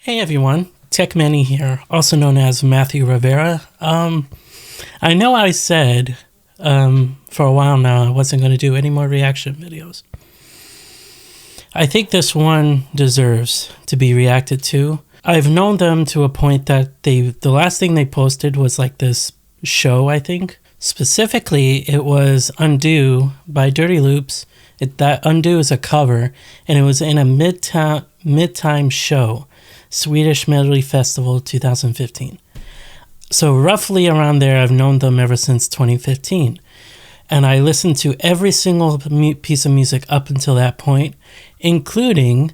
Hey everyone, Techman here, also known as Matthew Rivera. I know I said for a while now I wasn't going to do any more reaction videos. I think this one deserves to be reacted to. I've known them to a point that the last thing they posted was like this show, I think. Specifically, it was Undo by Dirty Loops. That Undo is a cover, and it was in a mid-time show. Swedish Melody Festival 2015. So roughly around there, I've known them ever since 2015. And I listened to every single piece of music up until that point, including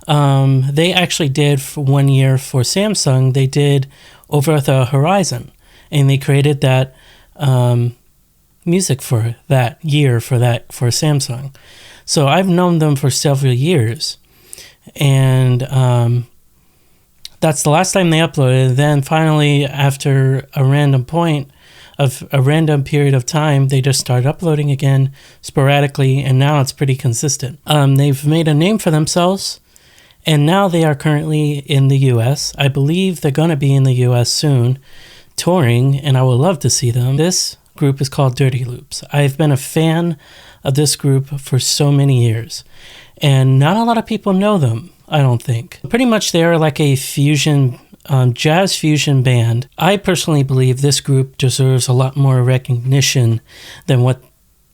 they actually did for 1 year for Samsung, they did Over the Horizon. And they created that music for that year for Samsung. So I've known them for several years. And that's the last time they uploaded. Then finally, after a random period of time, they just started uploading again sporadically, and now it's pretty consistent. They've made a name for themselves, and now they are currently in the US. I believe they're going to be in the US soon, touring, and I would love to see them. This group is called Dirty Loops. I've been a fan of this group for so many years, and not a lot of people know them, I don't think. Pretty much they're like a fusion, jazz fusion band. I personally believe this group deserves a lot more recognition than what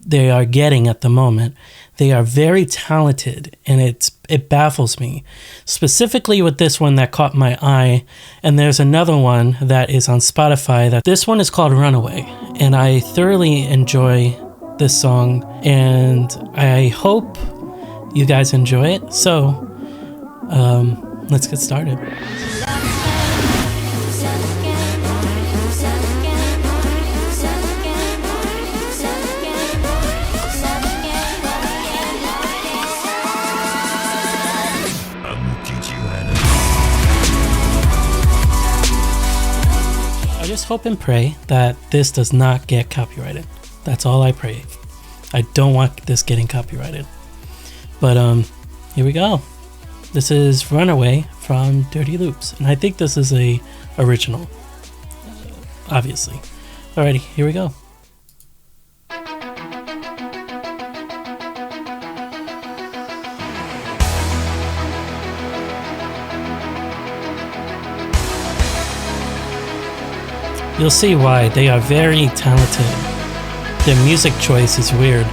they are getting at the moment. They are very talented, and it baffles me. Specifically with this one that caught my eye, and there's another one that is on Spotify. This one is called Runaway, and I thoroughly enjoy this song, and I hope you guys enjoy it. So let's get started. I just hope and pray that this does not get copyrighted. That's all I pray. I don't want this getting copyrighted. But here we go. This is Runaway from Dirty Loops, and I think this is a original, obviously. Alrighty, here we go. You'll see why. They are very talented. Their music choice is weird.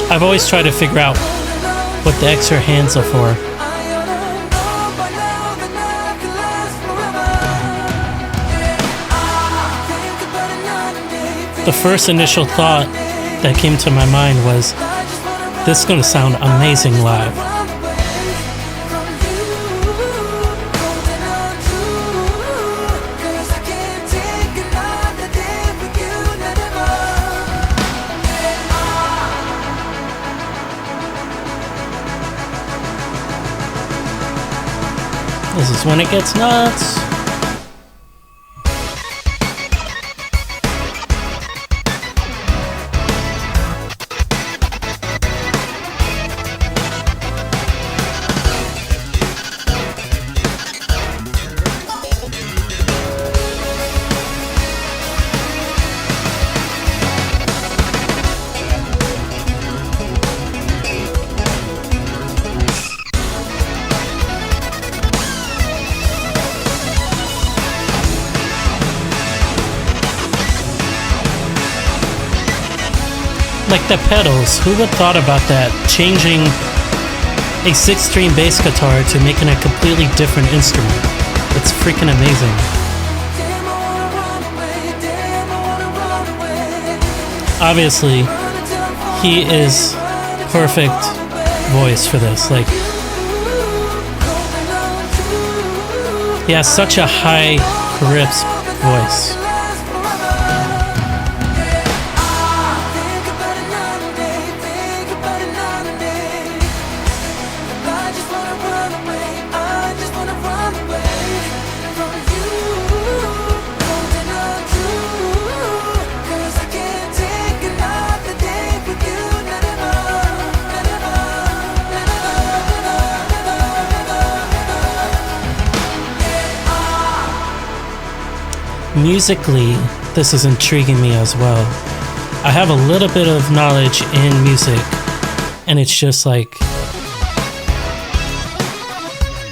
I've always tried to figure out what the extra hands are for. The first initial thought that came to my mind was, this is going to sound amazing live. This is when it gets nuts. Like the pedals, who would have thought about that? Changing a 6-string bass guitar to making a completely different instrument. It's freaking amazing. Obviously, he is perfect voice for this. Like, he has such a high, crisp voice. musically, this is intriguing me as well. I have a little bit of knowledge in music, and it's just like,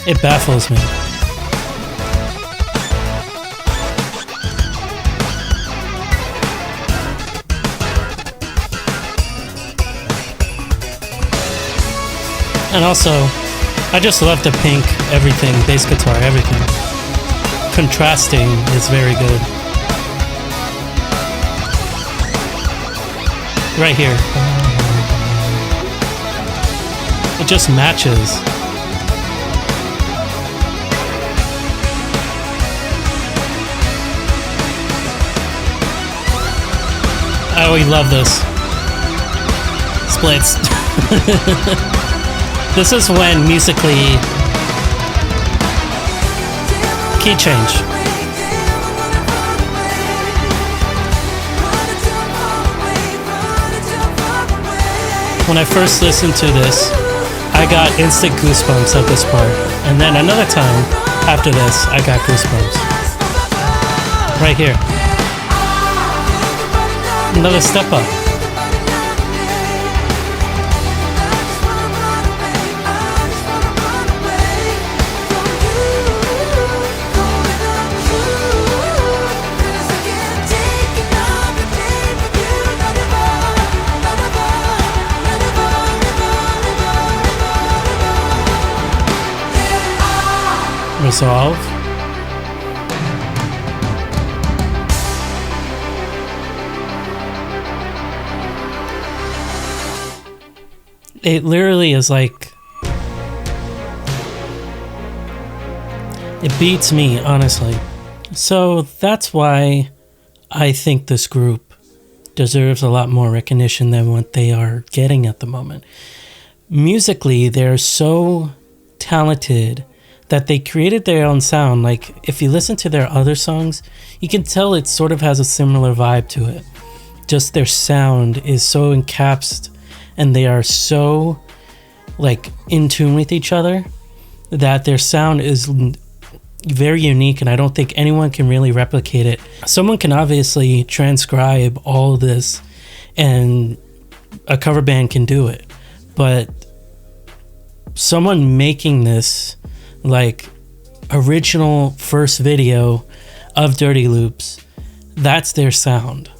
it baffles me. And also, I just love the pink everything, bass guitar, everything. Contrasting is very good. Right here. It just matches. I always love this. Splits. This is when musically key change. When I first listened to this, I got instant goosebumps at this part. And then another time after this, I got goosebumps. Right here. Another step up. Resolve. It literally is like, it beats me, honestly. So that's why I think this group deserves a lot more recognition than what they are getting at the moment. Musically, they're so talented that they created their own sound. Like, if you listen to their other songs, you can tell it sort of has a similar vibe to it. Just their sound is so encapsulated, and they are so, like, in tune with each other that their sound is very unique, and I don't think anyone can really replicate it. Someone can obviously transcribe all this, and a cover band can do it, but someone making this, like, original first video of Dirty Loops, that's their sound.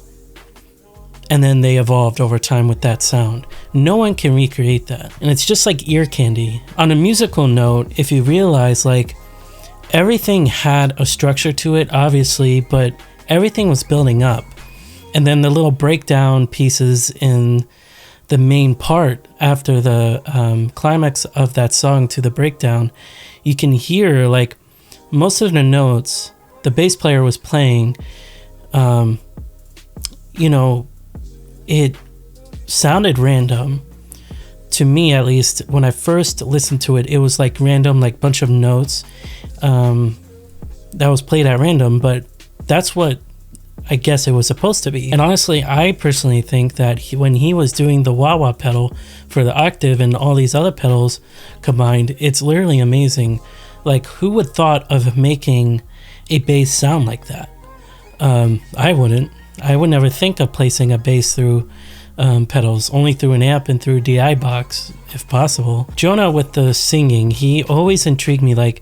And then they evolved over time with that sound. No one can recreate that. And it's just like ear candy. On a musical note, if you realize, like, everything had a structure to it, obviously, but everything was building up. And then the little breakdown pieces in the main part after the climax of that song to the breakdown, you can hear, like, most of the notes the bass player was playing, you know, it sounded random to me, at least. When I first listened to it, it was like random, like bunch of notes that was played at random, but that's what I guess it was supposed to be. And honestly, I personally think that when he was doing the wah-wah pedal for the octave and all these other pedals combined, it's literally amazing. Like, who would thought of making a bass sound like that? I wouldn't. I would never think of placing a bass through pedals, only through an amp and through DI box, if possible. Jonah with the singing, he always intrigued me. Like,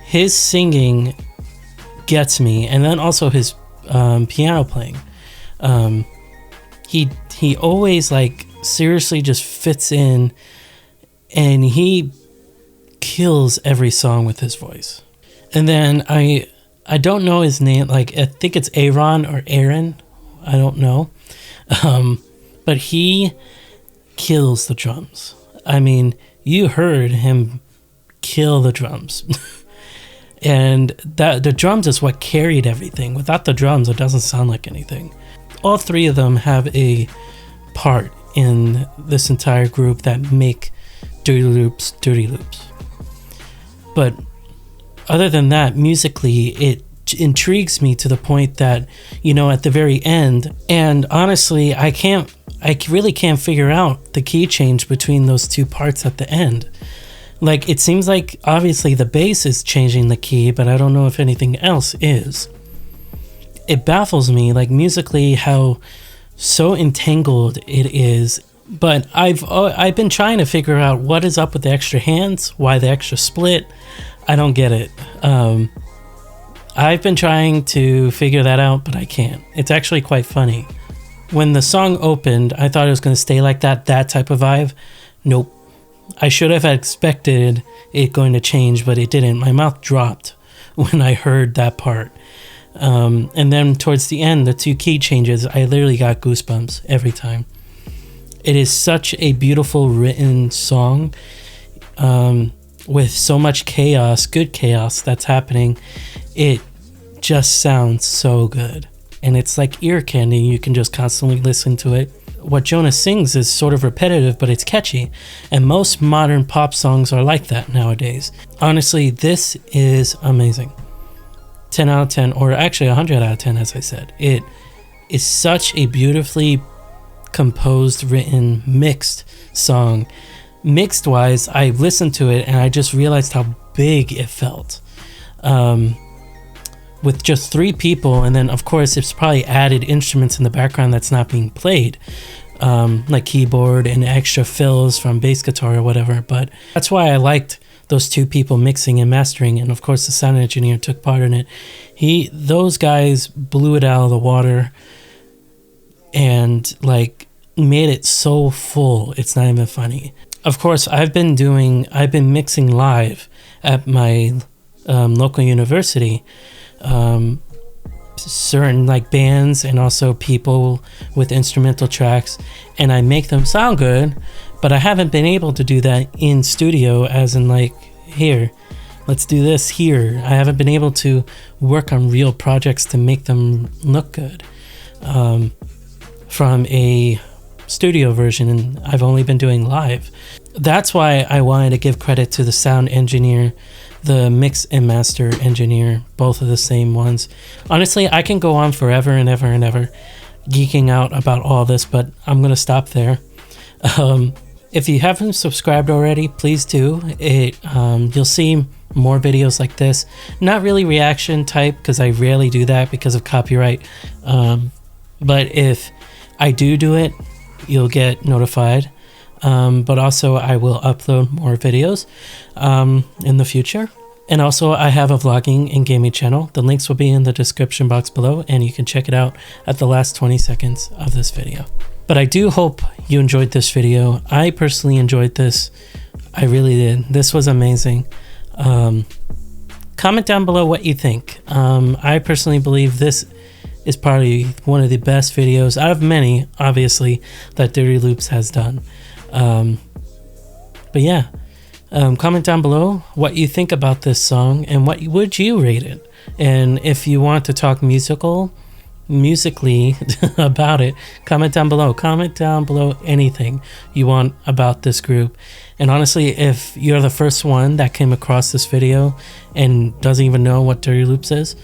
his singing gets me, and then also his piano playing. He always, like, seriously just fits in, and he kills every song with his voice. And then I don't know his name, like, I think it's Aaron or Aaron, I don't know, but he kills the drums. I mean, you heard him kill the drums. And that the drums is what carried everything. Without the drums, it doesn't sound like anything. All three of them have a part in this entire group that make Dirty Loops Dirty Loops. But other than that, musically, it intrigues me to the point that, you know, at the very end, and honestly, I really can't figure out the key change between those two parts at the end. Like, it seems like obviously the bass is changing the key, but I don't know if anything else is. it baffles me, like musically, how so entangled it is. But I've been trying to figure out what is up with the extra hands, why the extra split. I don't get it. I've been trying to figure that out, but I can't. It's actually quite funny. When the song opened, I thought it was going to stay like that type of vibe. Nope. I should have expected it going to change, but it didn't. My mouth dropped when I heard that part. And then towards the end, the 2 key changes, I literally got goosebumps every time. It is such a beautiful written song, with so much chaos, good chaos that's happening. It just sounds so good. And it's like ear candy. You can just constantly listen to it. What Jonah sings is sort of repetitive, but it's catchy. And most modern pop songs are like that nowadays. Honestly, this is amazing. 10 out of 10, or actually 100 out of 10, as I said. It is such a beautifully composed, written, mixed song. Mixed wise, I listened to it and I just realized how big it felt. With just 3 people, and then of course it's probably added instruments in the background that's not being played, like keyboard and extra fills from bass guitar or whatever. But that's why I liked those 2 people mixing and mastering, and of course the sound engineer took part in it. Those guys blew it out of the water and like made it so full it's not even funny. Of course, I've been mixing live at my local university, certain like bands and also people with instrumental tracks, and I make them sound good, but I haven't been able to do that in studio, as in like, here, let's do this here. I haven't been able to work on real projects to make them look good from a studio version, and I've only been doing live. That's why I wanted to give credit to the sound engineer, the mix and master engineer, both of the same ones. Honestly, I can go on forever and ever and ever geeking out about all this, but I'm gonna stop there. If you haven't subscribed already, please do. You'll see more videos like this. Not really reaction type, because I rarely do that because of copyright. But if I do it, you'll get notified. But also I will upload more videos in the future. And also I have a vlogging and gaming channel. The links will be in the description box below, and you can check it out at the last 20 seconds of this video. But I do hope you enjoyed this video. I personally enjoyed this. I really did. This was amazing. Comment down below what you think. I personally believe this is probably one of the best videos out of many, obviously, that Dirty Loops has done. But yeah, comment down below what you think about this song and what would you rate it. And if you want to talk musically about it, comment down below. Comment down below anything you want about this group. And honestly, if you're the first one that came across this video and doesn't even know what Dirty Loops is,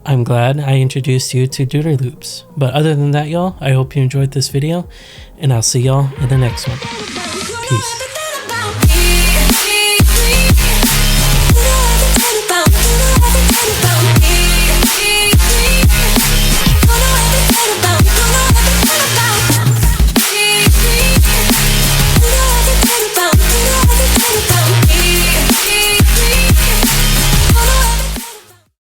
I'm glad I introduced you to Dirty Loops. But other than that, y'all, I hope you enjoyed this video, and I'll see y'all in the next one. Peace.